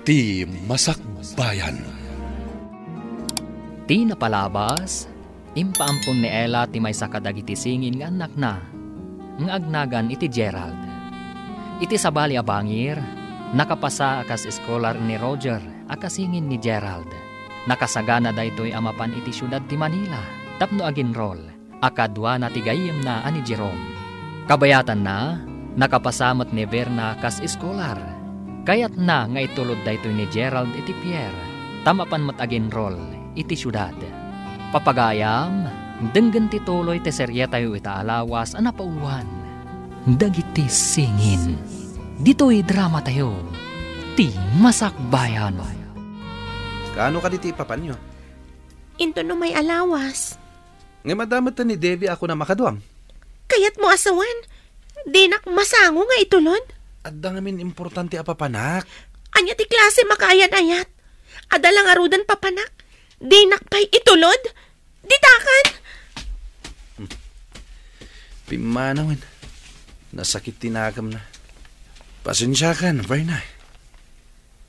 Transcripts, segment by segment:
Ti Masakbayan. Ti napalabas, impaampon ni Ella ti may sakadagiti singin nga anak na, ng agnagan iti Gerald. Iti sabali a bangir, nakapasa akas eskolar ni Roger, akasingin ni Gerald. Nakasagana da ito'y amapan iti syudad ti Manila, tapno agin rol, akadwa na ti gayem na ani Jerome. Kabayatan na, nakapasamot ni Verna kas eskolar. Kayat na nga itulod da ito'y ni Gerald iti Pierre, tamapan mat agin rol, iti syudad. Papagayam, denggan ti tuloy ti serye tayo itaalawas anapauluan. Dagiti singin. Dito'y drama tayo. Ti Masakbayan. Kaano ka diti papan nyo? Into no may alawas. Nga madamot ta ni Devi ako na makaduam. Kayat mo asawan. Di nak masango nga itulod. Adda ngamin importante a papanak. Anya ti klase makaayan-ayat. Adalang arudan papanak. Di nak pa'y itulod. Ditakan. Pimanawan. Nasakit tinagam na. Pasensya ka na, Verna.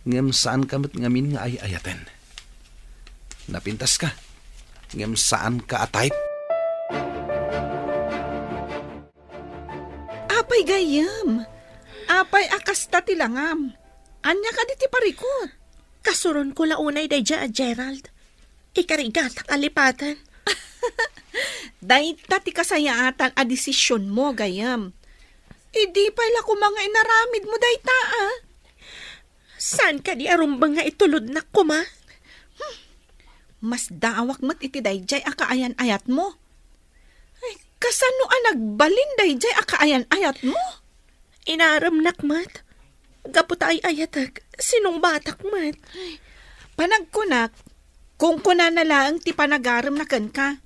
Ngam saan kamot ngamin nga ay-ayatan. Napintas ka. Ngam saan ka atayp. Apay gayam. Apay akas tatilangam. Anya ka diti parikot. Kasuron ko launay day dya, Gerald. Ikarigatak alipatan. Dahil ti kasayaatan a desisyon mo, gayam. Idi pala ko mga inaramid mo, dayta, ah. Saan ka di arumbang nga itulod na kuma? Mas daawak mat iti dayjay akaayan-ayat mo. Ay, kasano nagbalin dayjay akaayan-ayat mo? Inaram nakmat. Gaputay ayatag. Sinong batak mat? Panagkunak, kung kuna na lang ti panagaram na kan ka.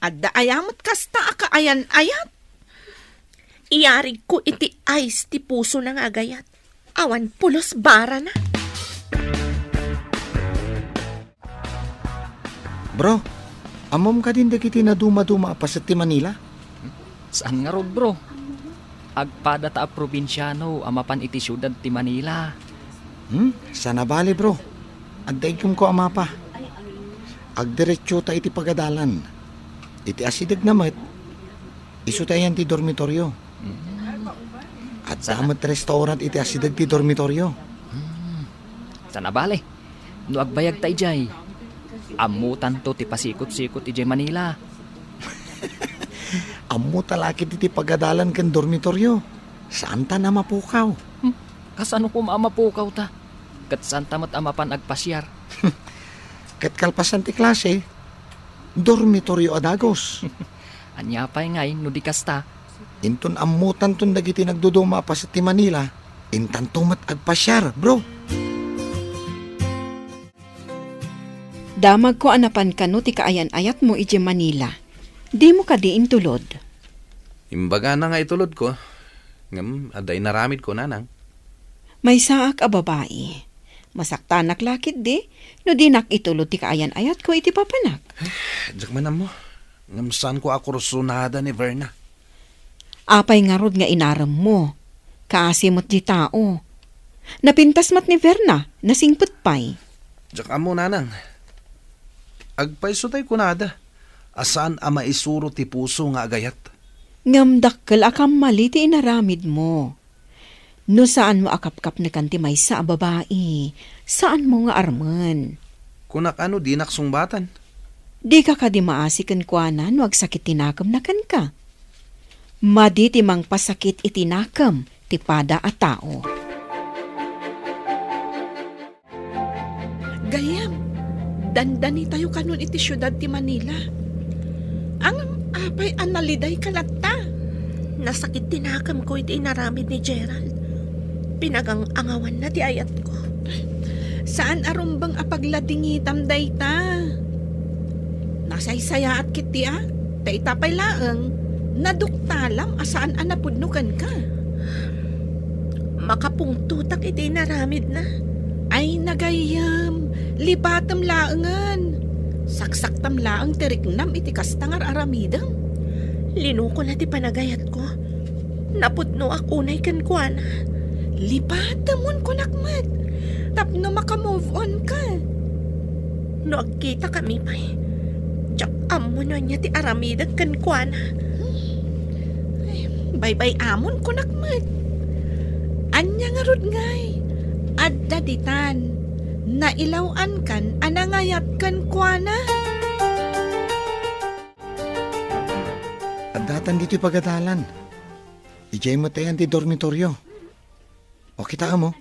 Adda ayamot kasta akaayan-ayat. Iyarig ko iti ice ti puso ng agayat. Awan pulos bara na. Bro, amom ka din dagiti na duma-duma pa sa ti Manila? Saan nga rod, bro? Agpada ta a probinsyano, amapan iti syudad ti Manila. Sana bali, bro. Agdaigom ko amapa. Agdiretsyo ta iti pagadalan. Iti asidag namat, iso tayan ti dormitoryo. At damat restaurant iti asidag ti dormitoryo. Sana bale, no agbayag tayo jay. Amutan to ti pasikot-sikot iti Manila. Amu talakit iti pagadalan kan dormitoryo. Saan ta na mapukaw? Kasano ko maamapukaw ta? Kat saan tamat amapan agpasyar? Kat kalpasan ti klase, dormitoryo adagos. Anya pa'y ngay, no di kasta. Inton amutan ton dagiti nagduduma pa sa ti Manila, intan tumat agpasyar, bro. Damag ko anapan kano ti kaayan-ayat mo iti Manila. Di mo ka diin tulod. Imbaga na nga itulod ko. Ngam, aday naramid ko nanang. May saak a babae. Masaktanak lakit di, no di nak itulod ti kaayan-ayat ko iti papanak. Diyak man mo. Ngam saan ko ako rusunada ni Verna. Apay nga rod nga inaram mo. Kaasimot di tao. Napintas mat ni Verna, nasingput pay. Diyak mo nanang. Agpaisutay ko nada. Asaan ama isuro ti puso nga agayat. Ngamdakkel akam mali ti inaramid mo. No saan mo akapkap na kanti may sa babae? Saan mo nga arman? Kunak ano di naksungbatan. Di ka di maasikan kuanan wag sakit tinakam na kan ka. Madi ti mang pasakit itinakam ti pada a tao. Gayam, dandani tayo kanon iti syudad ti Manila. Ang apay analiday kalata. Nasakit tinakam ko iti inaramid ni Gerald. Pinagang angawan na ti ayat ko. Saan arumbang apagladingitam dayta? Nasaysaya at kiti ta itapay laeng, naduktalam asaan anapudnukan ka. Makapungtutak iti naramid na. Ay nagayam, libatam laengan. Saksaktam laeng tiriknam iti kastangar aramidang. Linuko na ti panagayat ko. Napudno akunay kan kuana. Libatamon ko nakmat. Tapno maka-move on ka. No agkita kami pa'y. Tsak amo na niya ti aramidag kan kuana. Bye-bye amon kunakmat. Anya nga rod ngay. Adda ditan. Nailawan kan anangayat kan kuana. Adatan dito'y pagadalan. Ijay mo tayan ti dormitoryo. O kita mo,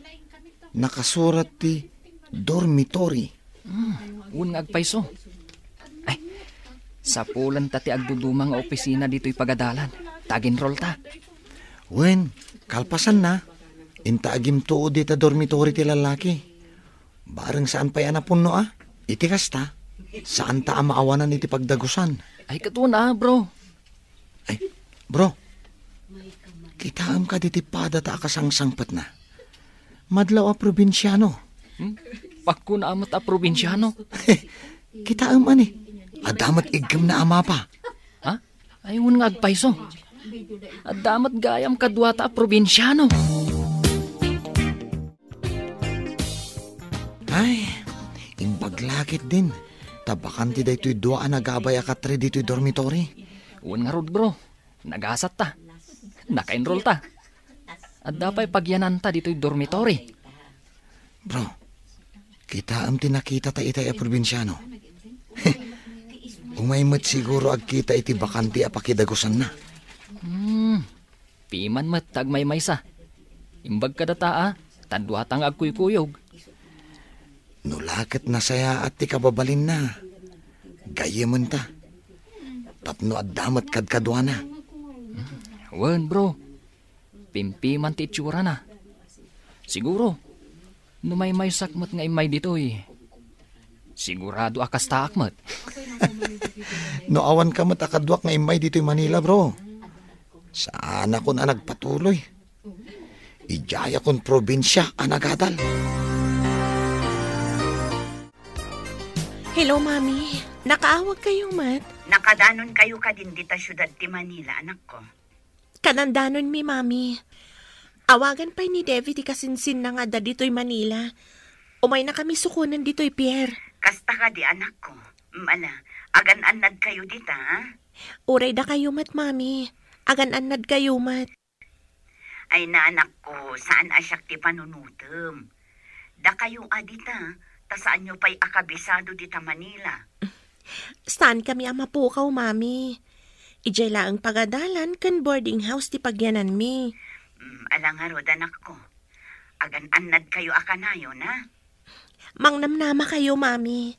nakasurat ti dormitory. Un nga agpayso. Ay, sa pulan ta ti agdudumang nga opisina dito'y pagadalan. Tag-enroll ta. Wen, kalpasan na. Inta agim tuod di ta dormitory ti lalaki. Bareng saan pa yan puno Itikas ta. Saan ta maawanan iti pagdagusan? Ay, katuon bro. Ay, bro. Kitaam ka ditipada ta akasangsangpat na. Madlaw probinsyano. Pakun amat probinsyano. Kitaam ani. Adamat igam na ama pa. Ha? Ayun nga agpayso. Adamat gayam kadwa ta probinsyano. Ay, imbaglakit din. Tabakan ti daytoy dua nagabay akatre dito'y dormitory. Un nga rod bro. Nagasat ta. Naka-enroll ta. At dapay pagyanan ta dito'y dormitory. Bro, kitaam tinakita ta itay probinsyano. Umaymat siguro agkita iti bakanti pakidagusan na. Piman mat tagmay maysa. Imbag ka data tadwatang agkuykuyog. Nulakit na saya at ti kababalin na. Gayaman ta. Tapno at damat kadkadwa na. Wen bro, pimpiman ti itsura na. Siguro, numay sakmat nga imay dito'y. Sigurado akas taakmat. No awan ka matakadwak nga imay dito'y Manila bro. Saan ako na nagpatuloy? Ijaya kon probinsya anagadal. Hello, Mami. Nakaawag kayo, Mat. Nakadanon kayo ka din dita syudad ti Manila, anak ko. Kanandanon mi, Mami. Awagan pa ni David ikasinsin na nga da dito'y Manila. Umay na kami sukunan dito'y Pierre. Kasta ka di, anak ko. Mala, agan-anad kayo dita, ha? Uray da kayo, Mat, Mami. Agan-anad kayo, Mat. Ay na, anak ko, saan asyak ti panunutom? Da kayo adita, ta saan nyo pa'y akabisado dita Manila? Saan kami amapukaw, Mami? Ijay laang pagadalan kan boarding house ti pagyanan mi. Alang nga rod, anak ko. Agan-anad kayo akanayo, na? Mangnamnama kayo, Mami.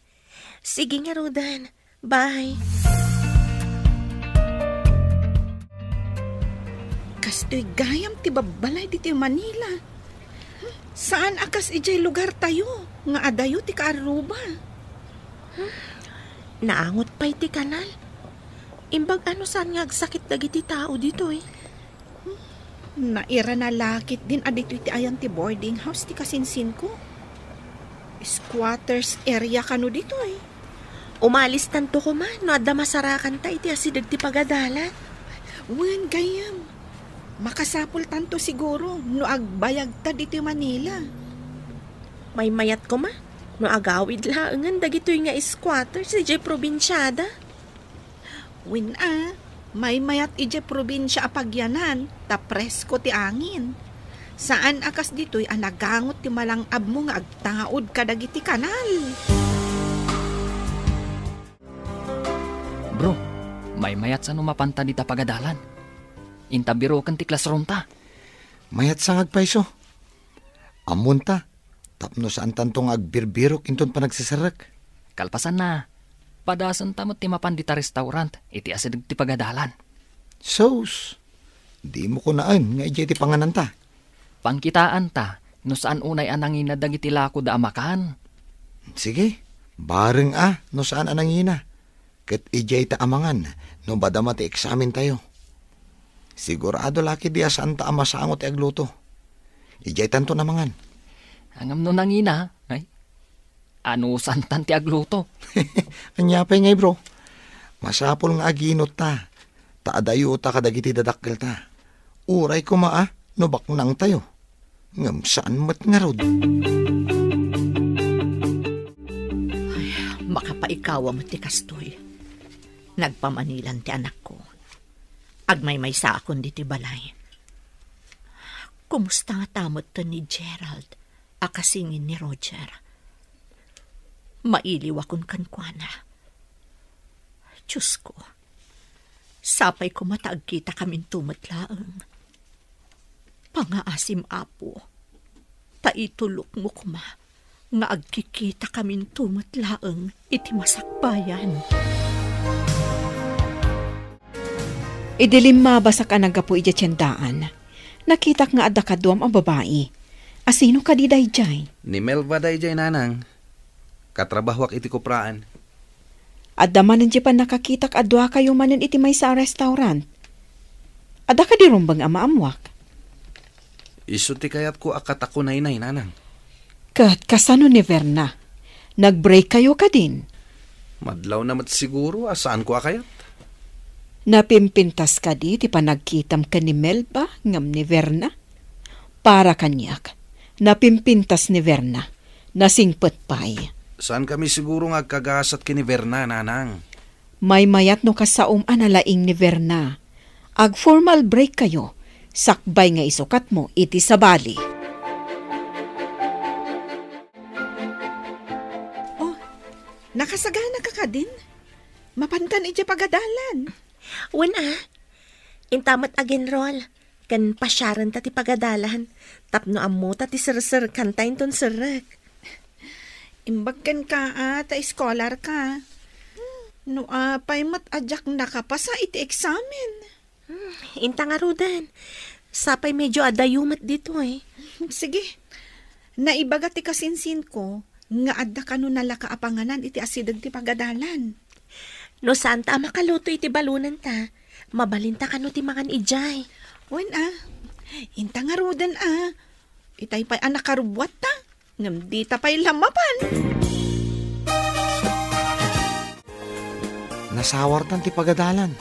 Sige nga, Rodan. Bye. Kastoy gayam ti babalay diti Manila. Saan akas ijay lugar tayo? Nga adayo ti Kaaruba. Naangot pa'y ti kanal. Imbag ano saan nga agsakit dagiti tao dito eh. Naira na lakit din adito iti ayan ti boarding house ti kasinsin ko. Squatters area kano dito eh. Umalis tanto ko man, no adda masarakan ta iti asidag ti pagadalan. Wen gayam. Makasapol tanto siguro no agbayag ta dito Manila. May mayat ko ma, no agawid laangan dagitoy nga squatters iti probinsyada. Wen may mayat ije probinsya apagyanan, ta presko ti angin. Saan akas dito'y anagangot ti malangab mo nga agtangaod kadagiti kanal. Bro, may mayat sa numapanta dita pagadalan. Intabiro kan ti classroom ta. Mayat sang agpayso. Amun ta, tapno saan tantong agbirbirok inton pa nagsisarak. Kalpasan na. Padasan tamot ti mapan dita restaurant, iti asidag ti pagadalan. Sos, di mo ko naan nga ijay ti panganan ta. Pangkitaan ta, no saan unay anangina dagiti lako da amakan. Sige, bareng no saan anangina. Ket ijay ta amangan, no badama ti eksamen tayo. Sigurado laki diya saan ta amasangot agluto. Ijay tanto namangan. Angam no nangina, ay? Ano santan ti agluto? Anyapay ngay bro. Masapol nga aginot ta. Taadayo ta kadagiti dadakkel ta. Uray ko no baknang tayo. Ngam saan mat nga rod. Napaikawa mo ti kastoy. Nagpamanilan ti anak ko. Agmay-may sa akon di ti balay. Kumusta nga tamot to ni Gerald, akasingin ni Roger? Mailiw akon kankwana. Diyos ko, sapay ko mataag kita kaming tumatlaang. Pangaasim apo, taitulok mo kuma, nga agkikita kaming tumatlaang iti masakbayan. Idilim mabasak ang nagapo iti tiyandaan. Nakitak nga adda kaduam ang babae. Asino ka di dayjay? Ni Melva dayjay nanang. Katrabahwak iti kupraan. Adda manan di pa nakakitak adwa kayo manan iti may sa restaurant. Adda ka di rumbang amaamwak. Isu ti kayat ko akat ako nainay nanang. Kat kasano ni Verna? Nag-break kayo ka din? Madlaw namat siguro asaan ko akayat. Napimpintas ka di pa nagkitam ka ni Melba ngam ni Verna? Para kanyak, napimpintas ni Verna, nasingpet pa'y. Saan kami siguro nga kagasat ki ni Verna, nanang? May mayat no kasaum analaing ni Verna. Ag formal break kayo, sakbay nga isukat mo iti sa bali. Oh, nakasagana ka din? Mapantan iti pagadalan. Intamat again roll. Kan pasyaran tati pagadalan. Tapno ammo tati sir kantain ton sirek. Imbag kan ka ta scholar ka. No pay mat ajak nakapasa iti examen. Inta nga rudan. Sapay medyo adayumat dito eh. Sige. Naibaga ti kasinsin ko nga adda kanu nalaka apanganan iti asidag ti pagadalan. No saan ta makaluto iti balunan ta. Mabalinta ka no ti mangan ijay. Inta nga rudan Itay pa'y anak karubwat ta. Ngam di ta pa'y lamapan. Nasawartan ti pagadalan.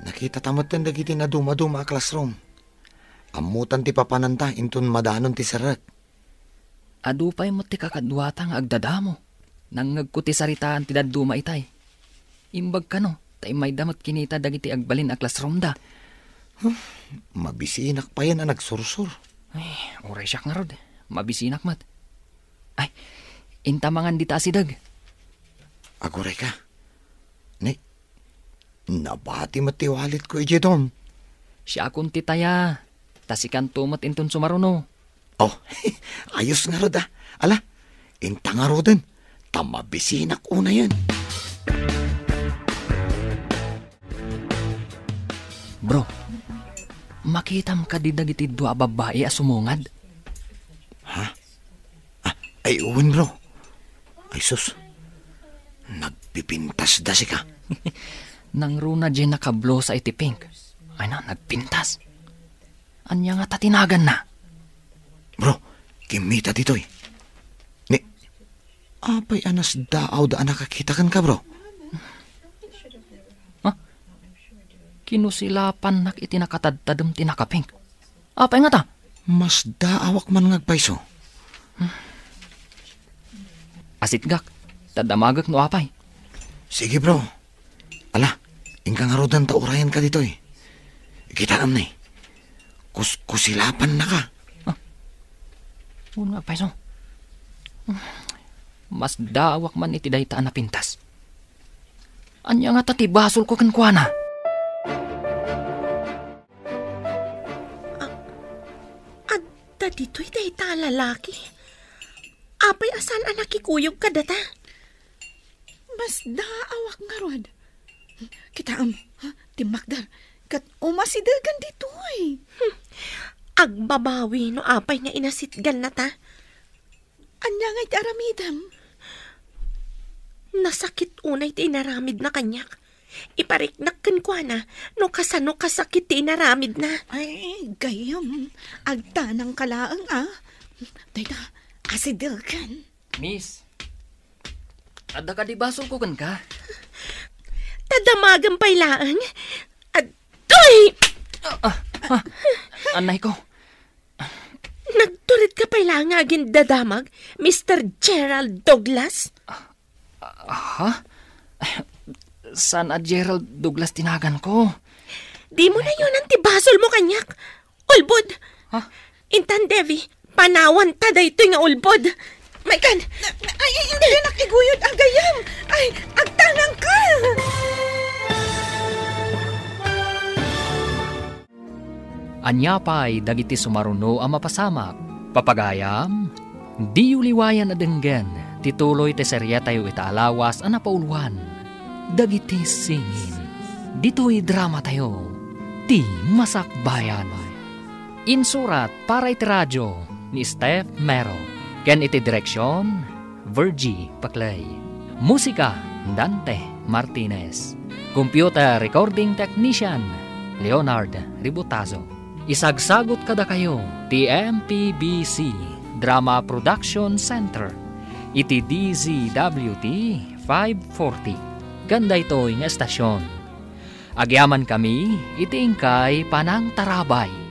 Nakita tamatan dagiti na dumaduma a classroom. Amutan ti papananta intun madanon ti sarat. Adupay mo ti kakadwatang agdadamo. Nang ngagkuti saritaan ti daduma itay. Imbag ka no, tay may damot kinita dagiti agbalin a classroom da. Mabisinak pa yan na nagsursur. Ay, oray siyak nga rod. Mabisinak mat. Ay, intamangan di ta asidag. Agoray ka. Nabati matiwalit ko ije dom. Siya akong titaya. Tasikan tumat intun sumaruno. Oh, ayos nga rod Ala, inta nga rodan. Tamabisinak una yan. Bro, makitam ka di dagiti dua babae a sumungad. Ha? Ay uwin bro. Ay sus, nagpipintas da si ka. Nang runa dyan nakablo sa iti pink. Ay na, nagpintas. Anya nga tatinagan na. Bro, kimita dito'y. Apay anas daaw da nakakita kan ka bro. Kinusilapan nak iti nakatadtadam ti nakapink. Apay nga ta? Mas daawak man ngagpayso. Asitgak, tadamagak no apay. Sige bro. Ala, ingkang arodan ta urayan ka dito Kitaan na Kusilapan na ka. Nga payso. Mas daawak man iti dayta na pintas. Anya nga tatibasol ko kankwana. Dito'y dayta lalaki. Apay asan anak ikuyog ka data? Mas daawak nga rod. Kitaam, timakdar, kat umasidagan dito Agbabawi no apay nga inasitgan na ta. Anya nga'y aramidam. Nasakit unay ti inaramid na kanyak. Ipariknak kankwana no kasano kasakit ti inaramid na. Ay, gayam. Agtanang kalaang Dayta, asidagan. Miss, adda ka di basol ko kan ka? Tadamagang pailaan. Adoy! Anay ko. Nagturit ka pailaan nga agin dadamag, Mr. Gerald Douglas? Ha? Saan a Gerald Douglas tinagan ko? Di mo na yun ang tibasol mo, kanyak. Ulbod. Ha? Intan, Devi. Panawan ta da ito nga ulbod. May kan. Ay, hindi nakiguyod ang gayam. Ay, agtanang ka. Anyapay dagiti sumaruno ang mapasamak. Papagayam, di uliwayan adenggen. Tituloy te serya tayo itaalawas ang napauluan. Dagiti singin. Dito'y drama tayo. Ti Masakbayan. Insurat para iti radyo ni Steph Mero. Ken iti direksyon, Virgie Paclay. Musika, Dante Martinez. Computer recording technician, Leonard Ributazo. Isagsagot kada kayo, TMPBC Drama Production Center. Iti DZWT 540. Ganda ito'y nga estasyon. Agyaman kami, iti ingkay Panang Tarabay.